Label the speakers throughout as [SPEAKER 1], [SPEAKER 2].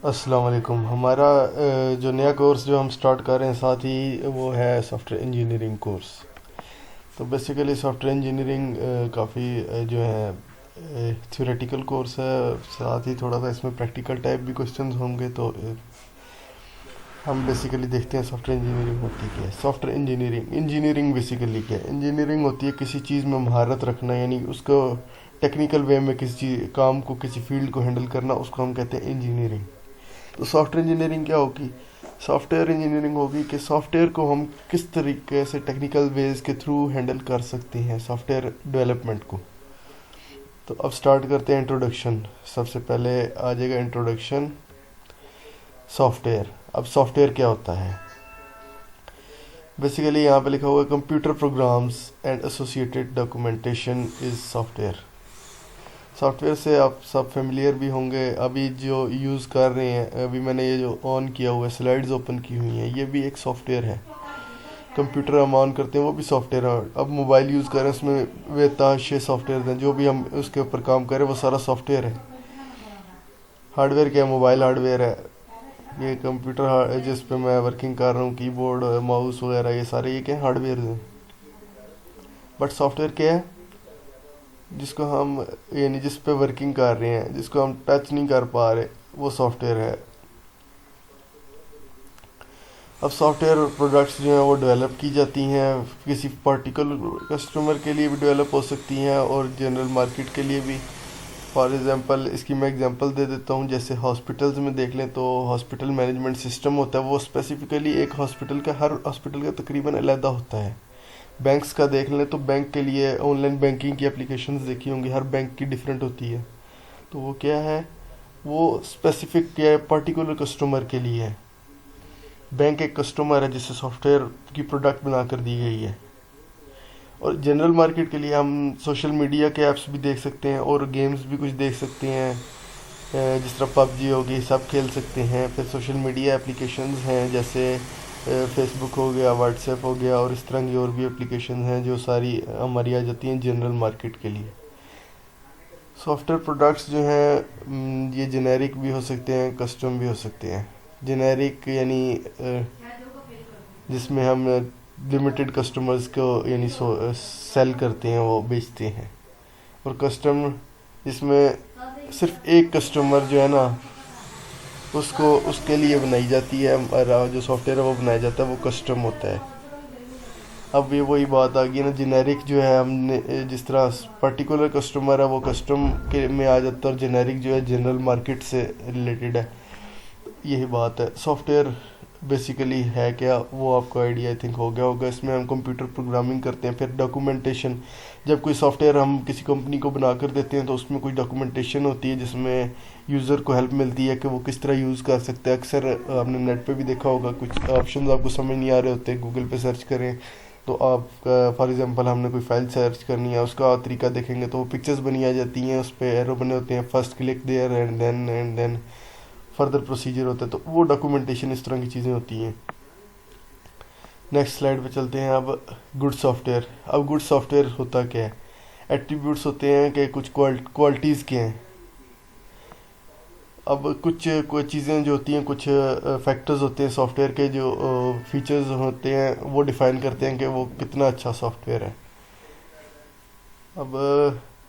[SPEAKER 1] السلام علیکم. ہمارا جو نیا کورس جو ہم سٹارٹ کر رہے ہیں ساتھ ہی وہ ہے سافٹ ویئر انجینئرنگ کورس. تو بیسیکلی سافٹ ویئر انجینئرنگ کافی جو ہے تھیوریٹیکل کورس ہے. ساتھ ہی تھوڑا سا اس میں پریکٹیکل ٹائپ بھی کوشچنز ہوں گے. تو ہم بیسیکلی دیکھتے ہیں سافٹ ویئر انجینئرنگ ہوتی کیا ہے. سافٹ ویئر انجینئرنگ بیسیکلی کیا ہے. انجینئرنگ ہوتی ہے کسی چیز میں مہارت رکھنا، یعنی اس کو ٹیکنیکل وے میں کسی چیز کام کو کسی فیلڈ کو ہینڈل کرنا، اس کو ہم کہتے ہیں انجینئرنگ. تو سافٹ ویئر انجینئرنگ کیا ہوگی؟ سافٹ ویئر انجینئرنگ ہوگی کہ سافٹ ویئر کو ہم کس طریقے سے ٹیکنیکل ویز کے تھرو ہینڈل کر سکتے ہیں سافٹ ویئر ڈیولپمنٹ کو. تو اب سٹارٹ کرتے ہیں انٹروڈکشن. سب سے پہلے آ جائے گا انٹروڈکشن سافٹ ویئر. اب سافٹ ویئر کیا ہوتا ہے؟ بیسیکلی یہاں پہ لکھا ہوا ہے computer programs and associated documentation is soft where. Soft where سے آپ سب فیملیئر بھی ہوں گے. ابھی جو یوز کر رہے ہیں، ابھی میں نے یہ جو آن کیا ہوا ہے، سلائڈز اوپن کی ہوئی ہیں، یہ بھی ایک سافٹ ویئر ہے. کمپیوٹر ہم آن کرتے ہیں وہ بھی سافٹ ویئر ہے. اب موبائل یوز کر رہے ہیں، اس میں ویتاشے سافٹ ویئر ہیں. جو بھی ہم اس کے اوپر کام کر رہے ہیں وہ سارا سافٹ ویئر ہے. ہارڈ ویئر کیا ہے؟ موبائل ہارڈ ویئر ہے. یہ کمپیوٹر جس پہ میں ورکنگ کر رہا ہوں، کی بورڈ، ماؤس وغیرہ، یہ سارے یہ کیا ہیں؟ ہارڈ ویئر ہیں. بٹ سافٹ ویئر کیا ہے؟ جس کو ہم یعنی جس پہ ورکنگ کر رہے ہیں، جس کو ہم ٹچ نہیں کر پا رہے، وہ سافٹ ویئر ہے. اب سافٹ ویئر پروڈکٹس جو ہیں وہ ڈیولپ کی جاتی ہیں. کسی پارٹیکولر کسٹمر کے لیے بھی ڈیولپ ہو سکتی ہیں اور جنرل مارکیٹ کے لیے بھی. فار ایگزامپل اس کی میں ایگزامپل دے دیتا ہوں. جیسے ہاسپٹلز میں دیکھ لیں تو ہاسپٹل مینجمنٹ سسٹم ہوتا ہے، وہ اسپیسیفکلی ایک ہاسپٹل کا، ہر ہاسپٹل کا تقریباً علیحدہ ہوتا ہے. بینکس کا دیکھ لیں تو بینک کے لیے آن لائن بینکنگ کی اپلیکیشنز دیکھی ہوں گی، ہر بینک کی ڈیفرنٹ ہوتی ہے. تو وہ کیا ہے؟ وہ اسپیسیفک کیا ہے؟ پرٹیکولر کسٹمر کے لیے ہے. بینک ایک کسٹمر ہے جسے سافٹ ویئر کی پروڈکٹ بنا کر دی گئی ہے. اور جنرل مارکیٹ کے لیے ہم سوشل میڈیا کے ایپس بھی دیکھ سکتے ہیں اور گیمز بھی کچھ دیکھ سکتے ہیں. جس طرح پب جی ہوگی، سب کھیل سکتے ہیں. پھر سوشل میڈیا اپلیکیشنز ہیں جیسے فیس بک ہو گیا، واٹس ایپ ہو گیا، اور اس طرح کی اور بھی اپلیکیشنز ہیں جو ساری ہماری آ جاتی ہیں جنرل مارکیٹ کے لیے. سافٹ ویئر پروڈکٹس جو ہیں یہ جنیرک بھی ہو سکتے ہیں، کسٹم بھی ہو سکتے ہیں. جنیرک یعنی جس میں ہم لمیٹڈ کسٹمرز کو یعنی سیل کرتے ہیں، وہ بیچتے ہیں. اور کسٹم جس میں صرف ایک کسٹمر جو ہے نا، اس کے لیے بنائی جاتی ہے. جو سافٹ ویئر ہے وہ بنایا جاتا ہے، وہ کسٹم ہوتا ہے. اب یہ وہی بات آ گئی نا، جنیرک جو ہے ہم نے جس طرح پرٹیکولر کسٹمر ہے وہ کسٹم کے میں آ جاتا ہے، اور جنیرک جو ہے جنرل مارکیٹ سے ریلیٹڈ ہے. یہی بات ہے. سافٹ ویئر بیسیکلی ہے کیا، وہ آپ کو آئیڈیا آئی تھنک ہو گیا ہوگا. اس میں ہم کمپیوٹر پروگرامنگ کرتے ہیں. پھر ڈاکومنٹیشن. جب کوئی سافٹ ویئر ہم کسی کمپنی کو بنا کر دیتے ہیں تو اس میں کوئی ڈاکومنٹیشن ہوتی ہے جس میں یوزر کو ہیلپ ملتی ہے کہ وہ کس طرح یوز کر سکتے ہیں. اکثر آپ نے نیٹ پہ بھی دیکھا ہوگا، کچھ آپشنز آپ کو سمجھ نہیں آ رہے ہوتے، گوگل پہ سرچ کریں تو آپ فار ایگزامپل ہم نے کوئی فائل سرچ کرنی ہے، اس کا طریقہ دیکھیں گے تو وہ پکچرز بنی آ جاتی ہیں، اس پہ ایرو بنے ہوتے ہیں، first click there and then further procedure ہوتا ہے. تو وہ ڈاکومنٹیشن اس طرح کی چیزیں ہوتی ہیں. نیکسٹ سلائڈ پہ چلتے ہیں. اب گڈ سافٹ ویئر. اب گڈ سافٹ ویئر ہوتا کیا ہے؟ ایٹریبیوٹس ہوتے ہیں کہ کچھ کوالٹیز کے ہیں. اب کچھ چیزیں جو ہوتی ہیں، کچھ فیکٹرز ہوتے ہیں سافٹ ویئر کے، جو فیچرز ہوتے ہیں وہ ڈیفائن کرتے ہیں کہ وہ کتنا اچھا سافٹ ویئر ہے. اب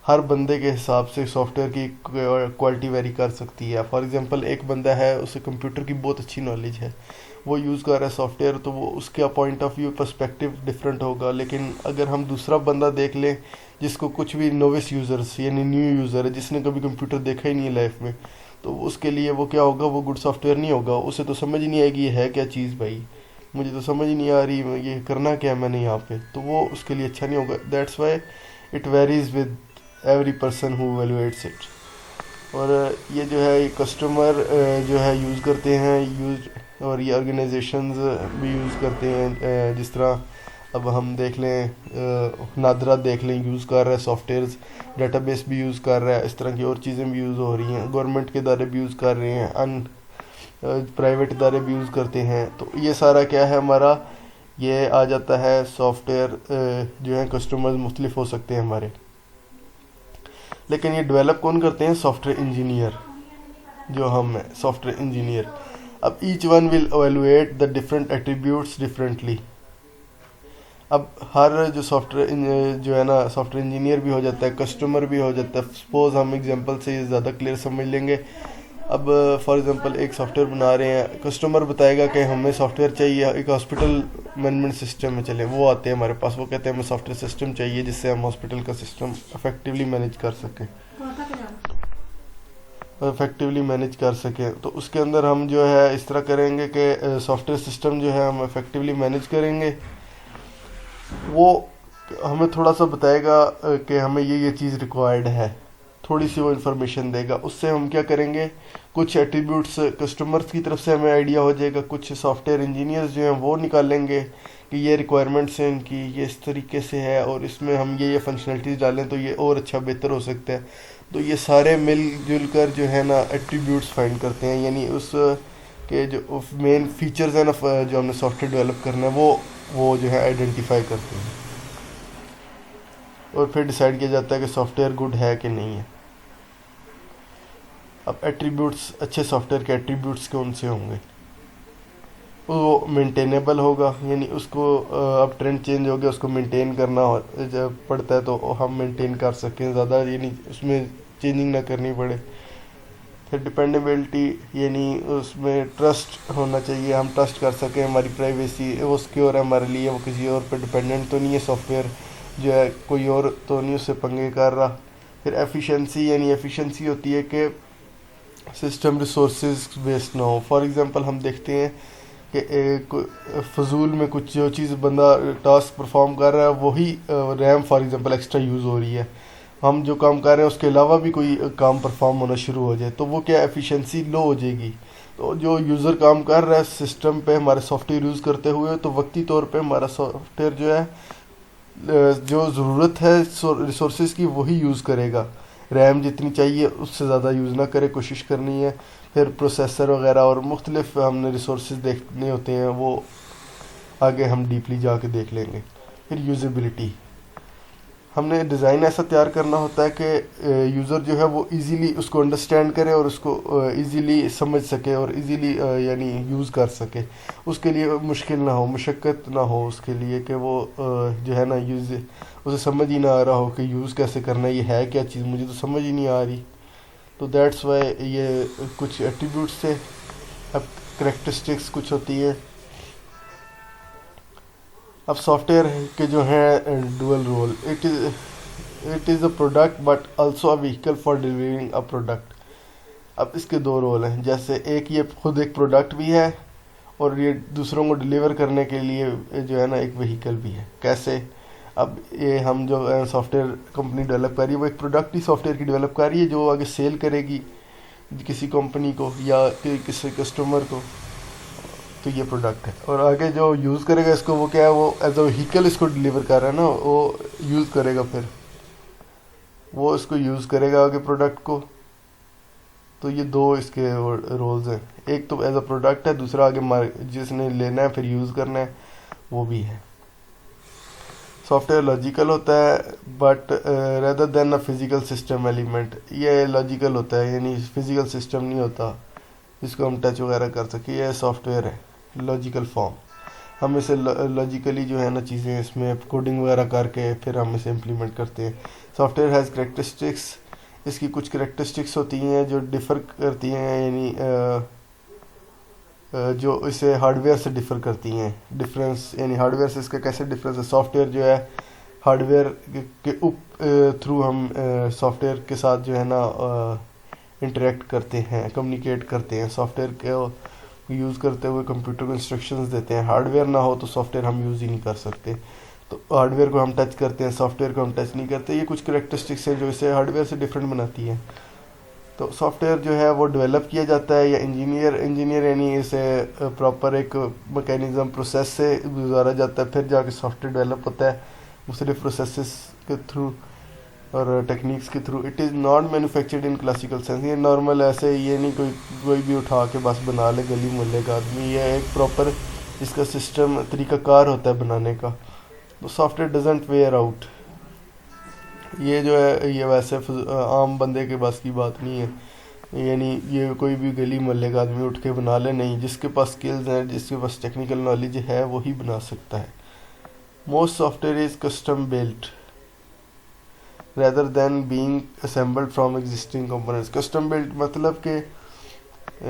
[SPEAKER 1] ہر بندے کے حساب سے سافٹ ویئر کی کوالٹی ویری کر سکتی ہے. فار ایگزامپل ایک بندہ ہے، اسے کمپیوٹر کی بہت اچھی نالج ہے، وہ یوز کر رہا ہے سافٹ ویئر، تو وہ اس کا point of view perspective different ہوگا. لیکن اگر ہم دوسرا بندہ دیکھ لیں جس کو کچھ بھی نووس یوزرس یعنی نیو یوزر ہے، جس نے کبھی کمپیوٹر دیکھا ہی نہیں ہے لائف میں، تو اس کے لیے وہ کیا ہوگا؟ وہ گڈ سافٹ ویئر نہیں ہوگا. اسے تو سمجھ نہیں آئے گی یہ ہے کیا چیز، بھائی مجھے تو سمجھ نہیں آ رہی یہ کرنا کیا ہے میں نے یہاں پہ. تو وہ اس کے لیے اچھا نہیں ہوگا. That's why it varies with every person who evaluates it. اور یہ جو ہے یہ کسٹمر جو ہے یوز کرتے ہیں، اور یہ آرگنائزیشنز بھی یوز کرتے ہیں. جس طرح اب ہم دیکھ لیں نادرا دیکھ لیں، یوز کر رہا ہے سافٹ ویئرز. ڈیٹا بیس بھی یوز کر رہا ہے. اس طرح کی اور چیزیں بھی یوز ہو رہی ہیں. گورنمنٹ کے ادارے بھی یوز کر رہے ہیں، پرائیویٹ ادارے بھی یوز کرتے ہیں. تو یہ سارا کیا ہے ہمارا، یہ آ جاتا ہے سافٹ ویئر جو ہے کسٹمرز مختلف ہو سکتے ہیں ہمارے. لیکن یہ ڈیولپ کون کرتے ہیں؟ Software engineer. جو ہم ہیں سافٹ ویئر انجینئر. اب each one will evaluate the different attributes differently. اب ہر جو سافٹ ویئر جو ہے نا سافٹ ویئر انجینئر بھی ہو جاتا ہے, کسٹمر بھی ہو جاتا ہے. سپوز ہم ایگزامپل سے یہ زیادہ کلیئر سمجھ لیں گے. اب فار ایگزامپل ایک سافٹ ویئر بنا رہے ہیں, کسٹمر بتائے گا کہ ہمیں سافٹ ویئر چاہیے ایک ہاسپٹل مینجمنٹ سسٹم میں. چلے وہ آتے ہیں ہمارے پاس, وہ کہتے ہیں ہمیں سافٹ ویئر سسٹم چاہیے جس سے ہم ہاسپٹل کا سسٹم افیکٹولی مینیج کر سکیں. تو اس کے اندر ہم جو ہے اس طرح کریں گے کہ سافٹ ویئر سسٹم جو ہے ہم افیکٹولی مینیج کریں گے. وہ ہمیں تھوڑا سا بتائے گا کہ ہمیں یہ چیز ریکوائرڈ ہے, تھوڑی سی وہ انفارمیشن دے گا. اس سے ہم کیا کریں گے, کچھ ایٹریبیوٹس کسٹمرز کی طرف سے ہمیں آئیڈیا ہو جائے گا, کچھ سافٹ ویئر انجینئرز جو ہیں وہ نکالیں گے کہ یہ ریکوائرمنٹس ہیں ان کی, یہ اس طریقے سے ہے اور اس میں ہم یہ فنکشنلٹیز ڈالیں تو یہ اور اچھا بہتر ہو سکتا ہے. تو یہ سارے مل جل کر جو ہے نا ایٹریبیوٹس فائنڈ کرتے ہیں, یعنی اس کے جو مین فیچرز ہیں نا جو ہم نے سافٹ ویئر ڈیولپ کرنا ہے وہ جو ہے آئیڈینٹیفائی کرتے ہیں. اور پھر ڈیسائیڈ کیا جاتا ہے کہ سافٹ ویئر گڈ ہے کہ نہیں ہے. اب ایٹریبیوٹس, اچھے سافٹ ویئر کے ایٹریبیوٹس کون سے ہوں گے؟ وہ مینٹینیبل ہوگا, یعنی اس کو اب ٹرینڈ چینج ہو گیا, اس کو مینٹین کرنا پڑتا ہے تو ہم مینٹین کر سکیں زیادہ, یعنی اس میں چینجنگ نہ کرنی پڑے. پھر ڈپینڈیبلٹی, یعنی اس میں ٹرسٹ ہونا چاہیے, ہم ٹرسٹ کر سکیں, ہماری پرائیویسی وہ سیکیور ہے ہمارے لیے, وہ کسی اور پہ ڈپینڈنٹ تو نہیں ہے سافٹ ویئر جو ہے, کوئی اور تو نہیں اس سے پنگے کر رہا. پھر ایفیشنسی, یعنی ایفیشنسی ہوتی ہے کہ سسٹم ریسورسز ویسٹ نہ ہو. فار ایگزامپل ہم دیکھتے ہیں کہ فضول میں کچھ جو چیز بندہ ٹاسک پرفارم کر رہا ہے وہی RAM for example extra use ہو رہی ہے, ہم جو کام کر رہے ہیں اس کے علاوہ بھی کوئی کام پرفارم ہونا شروع ہو جائے تو وہ کیا ایفیشنسی لو ہو جائے گی. تو جو یوزر کام کر رہا ہے سسٹم پہ ہمارے سافٹ ویئر یوز کرتے ہوئے, تو وقتی طور پہ ہمارا سافٹ ویئر جو ہے جو ضرورت ہے ریسورسز کی وہی یوز کرے گا, ریم جتنی چاہیے اس سے زیادہ یوز نہ کرے, کوشش کرنی ہے. پھر پروسیسر وغیرہ اور مختلف ہم نے ریسورسز دیکھنے ہوتے ہیں, وہ آگے ہم ڈیپلی جا کے دیکھ لیں گے. پھر یوزیبلٹی, ہم نے ڈیزائن ایسا تیار کرنا ہوتا ہے کہ یوزر جو ہے وہ ایزیلی اس کو انڈرسٹینڈ کرے اور اس کو ایزیلی سمجھ سکے اور ایزیلی یعنی یوز کر سکے. اس کے لیے مشکل نہ ہو, مشقت نہ ہو اس کے لیے کہ وہ جو ہے نا اسے سمجھ ہی نہ آ رہا ہو کہ یوز کیسے کرنا ہے, یہ ہے کیا چیز, مجھے تو سمجھ ہی نہیں آ رہی. تو دیٹس وائی یہ کچھ ایٹریبیوٹس تھے. اب کریکٹرسٹکس کچھ ہوتی ہیں. اب سافٹ ویئر کے جو ہیں dual role, it is a product but also a vehicle for delivering a product. اب اس کے دو رول ہیں, جیسے ایک یہ خود ایک پروڈکٹ بھی ہے اور یہ دوسروں کو ڈیلیور کرنے کے لیے جو ہے نا ایک وہیکل بھی ہے. کیسے؟ اب یہ ہم جو سافٹ ویئر کمپنی ڈیولپ کر رہی ہے وہ ایک پروڈکٹ ہی سافٹ ویئر کی ڈیولپ کر رہی ہے جو آگے سیل کرے گی کسی کمپنی کو یا کسی کسٹمر کو, تو یہ پروڈکٹ ہے. اور آگے جو یوز کرے گا اس کو وہ کیا ہے, وہ ایز اے وہیکل اس کو ڈیلیور کر رہا ہے نا, وہ یوز کرے گا, پھر وہ اس کو یوز کرے گا آگے پروڈکٹ کو. تو یہ دو اس کے رولز ہیں, ایک تو ایز اے پروڈکٹ ہے, دوسرا آگے جس نے لینا ہے پھر یوز کرنا ہے وہ بھی ہے. سافٹ ویئر لاجیکل ہوتا ہے but rather than a physical system element. یہ لاجیکل ہوتا ہے, یعنی فزیکل سسٹم نہیں ہوتا جس کو ہم ٹچ وغیرہ کر سکیں. یہ سافٹ ویئر ہے لاجیکل فارم, ہم اسے لاجیکلی جو ہے نا چیزیں اس میں کوڈنگ وغیرہ کر کے پھر ہم اسے امپلیمنٹ کرتے ہیں. سافٹ ویئر ہیز کریکٹرسٹکس, اس کی کچھ کریکٹرسٹکس ہوتی ہیں جو ڈفر کرتی ہیں, یعنی جو اسے ہارڈ ویئر سے ڈفر کرتی ہیں. ڈفرینس یعنی ہارڈ ویئر سے اس کا کیسے ڈفرینس ہے, سافٹ ویئر جو ہے ہارڈ ویئر کے تھرو ہم سافٹ ویئر کے ساتھ جو ہے نا انٹریکٹ کرتے ہیں, کمیونیکیٹ کرتے ہیں. سافٹ ویئر کو یوز کرتے ہوئے کمپیوٹر کو انسٹرکشنز دیتے ہیں. ہارڈ ویئر نہ ہو تو سافٹ ویئر ہم یوز ہی نہیں کر سکتے. تو ہارڈ ویئر کو ہم ٹچ کرتے ہیں, سافٹ ویئر کو ہم ٹچ نہیں کرتے. یہ کچھ کریکٹرسٹکس ہیں جو اسے ہارڈ ویئر سے ڈفرینٹ بناتی ہیں. تو سافٹ ویئر جو ہے وہ ڈیولپ کیا جاتا ہے یا انجینئر یعنی اسے پراپر ایک میکینزم پروسیس سے گزارا جاتا ہے, پھر جا کے سافٹ ویئر ڈیولپ ہوتا ہے مختلف پروسیسز کے تھرو اور ٹیکنیکس کے through. It is not manufactured in classical sense, یہ نارمل ایسے یہ نہیں کوئی بھی اٹھا کے بس بنا لے گلی محلے کا آدمی. یہ ایک پراپر اس کا سسٹم طریقہ کار ہوتا ہے بنانے کا. تو soft where doesn't where out, یہ جو ہے یہ ویسے عام بندے کے بس کی بات نہیں ہے. یعنی یہ کوئی بھی گلی محلے کا آدمی اٹھ کے بنا لے نہیں، جس کے پاس سکلز ہیں، جس کے پاس ٹیکنیکل نالج ہے وہی بنا سکتا ہے. Most software is custom built rather than being assembled from existing components. Custom built مطلب کہ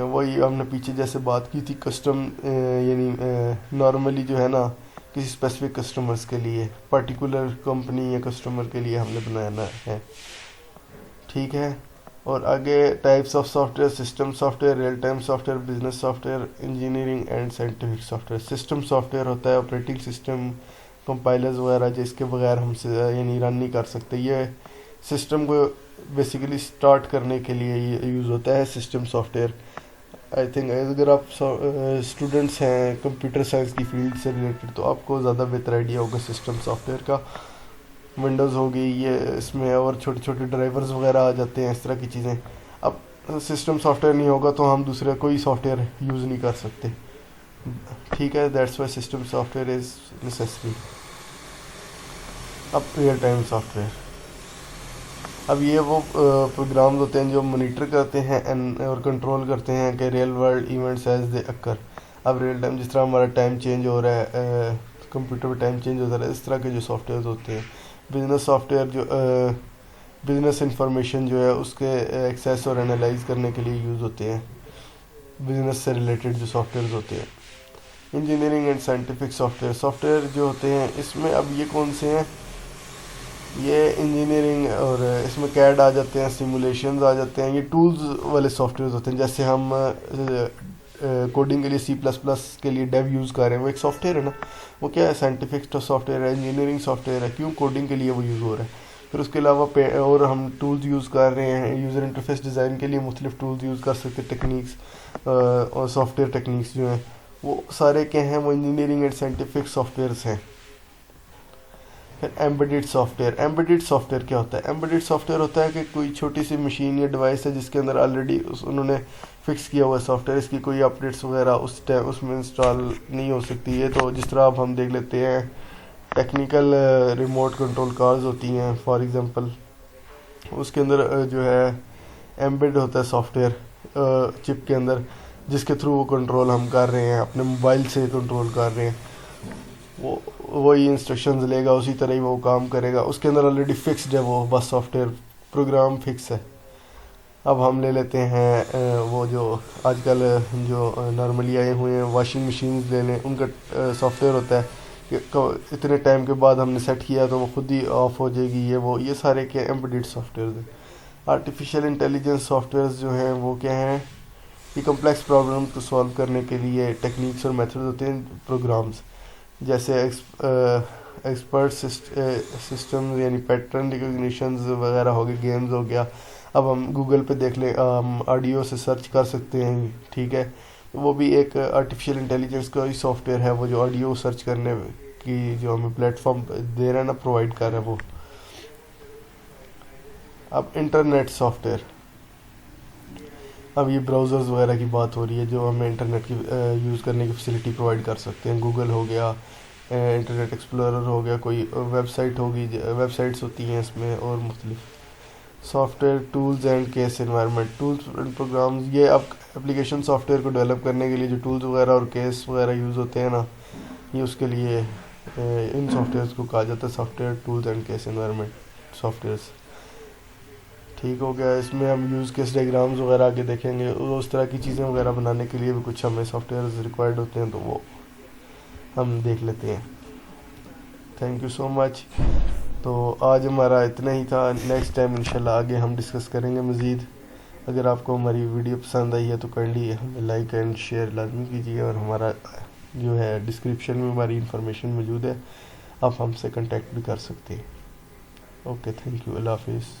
[SPEAKER 1] وہی ہم نے پیچھے جیسے بات کی تھی، کسٹم یعنی نارملی جو ہے نا کسی اسپیسیفک کسٹمرز کے لیے، پرٹیکولر کمپنی یا کسٹمر کے لیے ہم نے بنانا ہے. ٹھیک ہے. اور آگے types of soft where: system soft where, real time soft where, business soft where, engineering and scientific soft where. System soft where ہوتا ہے آپریٹنگ سسٹم، کمپائلرز وغیرہ جس کے بغیر ہم سے یعنی رن نہیں کر سکتے. یہ سسٹم کو بیسیکلی سٹارٹ کرنے کے لیے یہ یوز ہوتا ہے system soft where. I think اگر آپ اسٹوڈنٹس ہیں کمپیوٹر سائنس کی فیلڈ سے ریلیٹڈ تو آپ کو زیادہ بہتر آئیڈیا ہوگا سسٹم سافٹ ویئر کا. ونڈوز ہوگی یہ، اس میں اور چھوٹے چھوٹے ڈرائیورز وغیرہ آ جاتے ہیں، اس طرح کی چیزیں. اب سسٹم سافٹ ویئر نہیں ہوگا تو ہم دوسرا کوئی سافٹ ویئر یوز نہیں کر سکتے. ٹھیک ہے. That's why system soft where is necessary. اب ریئل ٹائم سافٹ ویئر، اب یہ وہ پروگرامز ہوتے ہیں جو مانیٹر کرتے ہیں اور کنٹرول کرتے ہیں کہ real world events as they occur. اب ریئل ٹائم جس طرح ہمارا ٹائم چینج ہو رہا ہے، کمپیوٹر پہ ٹائم چینج ہوتا رہا ہے، اس طرح کے جو سافٹ ویئرز ہوتے ہیں. بزنس سافٹ ویئر جو بزنس انفارمیشن جو ہے اس کے ایکسیس اور انالائز کرنے کے لیے یوز ہوتے ہیں، بزنس سے ریلیٹڈ جو سافٹ ویئرز ہوتے ہیں. Engineering and scientific soft where, soft where جو ہوتے ہیں اس میں اب یہ کون سے ہیں؟ یہ انجینئرنگ، اور اس میں کیڈ آ جاتے ہیں، سیمولیشنز آ جاتے ہیں. یہ ٹولز والے سافٹ ویئرز ہوتے ہیں. جیسے ہم کوڈنگ کے لیے C++ کے لیے ڈیو یوز کر رہے ہیں، وہ ایک سافٹ ویئر ہے نا. وہ کیا ہے؟ سائنٹیفک سافٹ ویئر ہے، انجینئرنگ سافٹ ویئر ہے. کیوں؟ کوڈنگ کے لیے وہ یوز ہو رہا ہے. پھر اس کے علاوہ اور ہم ٹولز یوز کر رہے ہیں یوزر انٹرفیس ڈیزائن کے لیے، مختلف ٹولز یوز کر سکتے، ٹیکنیکس اور سافٹ ویئر ٹیکنیکس جو ہیں وہ سارے کیا ہیں؟ وہ engineering and scientific softwares ہیں. پھر embedded software. Embedded software کیا ہوتا ہے؟ ایمبیڈڈ سافٹ ویئر ہوتا ہے کہ کوئی چھوٹی سی مشین یا ڈیوائس ہے جس کے اندر آلریڈی انہوں نے فکس کیا ہوا ہے سافٹ ویئر، اس کی کوئی اپڈیٹس وغیرہ اس میں انسٹال نہیں ہو سکتی ہے. تو جس طرح اب ہم دیکھ لیتے ہیں ٹیکنیکل ریموٹ کنٹرول کارز ہوتی ہیں فار ایگزامپل، اس کے اندر جو ہے ایمبیڈ ہوتا ہے سافٹ ویئر چپ کے اندر، جس کے تھرو وہ کنٹرول ہم کر رہے ہیں، اپنے موبائل سے کنٹرول کر رہے ہیں. وہی انسٹرکشنز لے گا، اسی طرح ہی وہ کام کرے گا. اس کے اندر آلریڈی فکسڈ ہے، وہ بس سافٹ ویئر پروگرام فکس ہے. اب ہم لے لیتے ہیں وہ جو آج کل جو نارملی آئے ہوئے ہیں واشنگ مشینز لے لیں، ان کا سافٹ ویئر ہوتا ہے کہ اتنے ٹائم کے بعد ہم نے سیٹ کیا تو وہ خود ہی آف ہو جائے گی. یہ سارے کیا ایمبیڈڈ سافٹ ویئرز ہیں. آرٹیفیشیل انٹیلیجنس سافٹ ویئرز جو ہیں وہ کیا ہیں؟ یہ کمپلیکس پرابلم کو سالو کرنے کے لیے ٹیکنیکس اور میتھڈ ہوتے ہیں، پروگرامز. جیسے ایکسپرٹ سسٹم یعنی پیٹرن ریکگنیشنز وغیرہ ہو گئے، گیمز ہو گیا. اب ہم گوگل پہ دیکھ لیں، ہم آڈیو سے سرچ کر سکتے ہیں. ٹھیک ہے. وہ بھی ایک آرٹیفیشیل انٹیلیجنس کا ہی سافٹ ویئر ہے، وہ جو آڈیو سرچ کرنے کی جو ہمیں پلیٹ فارم دے رہا ہے نا، پرووائڈ کر رہا ہے وہ. اب انٹرنیٹ سافٹ ویئر، اب یہ براؤزرز وغیرہ کی بات ہو رہی ہے جو ہمیں انٹرنیٹ کی یوز کرنے کی فیسلٹی پرووائڈ کر سکتے ہیں. گوگل ہو گیا، انٹرنیٹ ایکسپلورر ہو گیا، کوئی ویب سائٹ ہوگی، ویب سائٹس ہوتی ہیں اس میں، اور مختلف software tools and CASE environment. Tools and programs, یہ اب اپلیکیشن سافٹ ویئر کو ڈیولپ کرنے کے لیے جو ٹولز وغیرہ اور کیس وغیرہ یوز ہوتے ہیں نا، یہ اس کے لیے ان سافٹ ویئرس کو کہا جاتا ہے software tools and CASE environment softwares. ٹھیک ہو گیا. اس میں ہم یوز کیس ڈائیگرامز وغیرہ آگے دیکھیں گے. اس طرح کی چیزیں وغیرہ بنانے کے لیے بھی کچھ ہمیں سافٹ ویئرز ریکوائرڈ ہوتے ہیں، تو وہ ہم دیکھ لیتے ہیں. تھینک یو سو مچ. تو آج ہمارا اتنا ہی تھا. نیکسٹ ٹائم انشاءاللہ آگے ہم ڈسکس کریں گے مزید. اگر آپ کو ہماری ویڈیو پسند آئی ہے تو کائنڈلی ہمیں لائک اینڈ شیئر لازمی کیجیے، اور ہمارا جو ہے ڈسکرپشن میں ہماری انفارمیشن موجود ہے، آپ ہم سے کنٹیکٹ بھی کر سکتے ہیں. Okay, thank you. اللہ حافظ.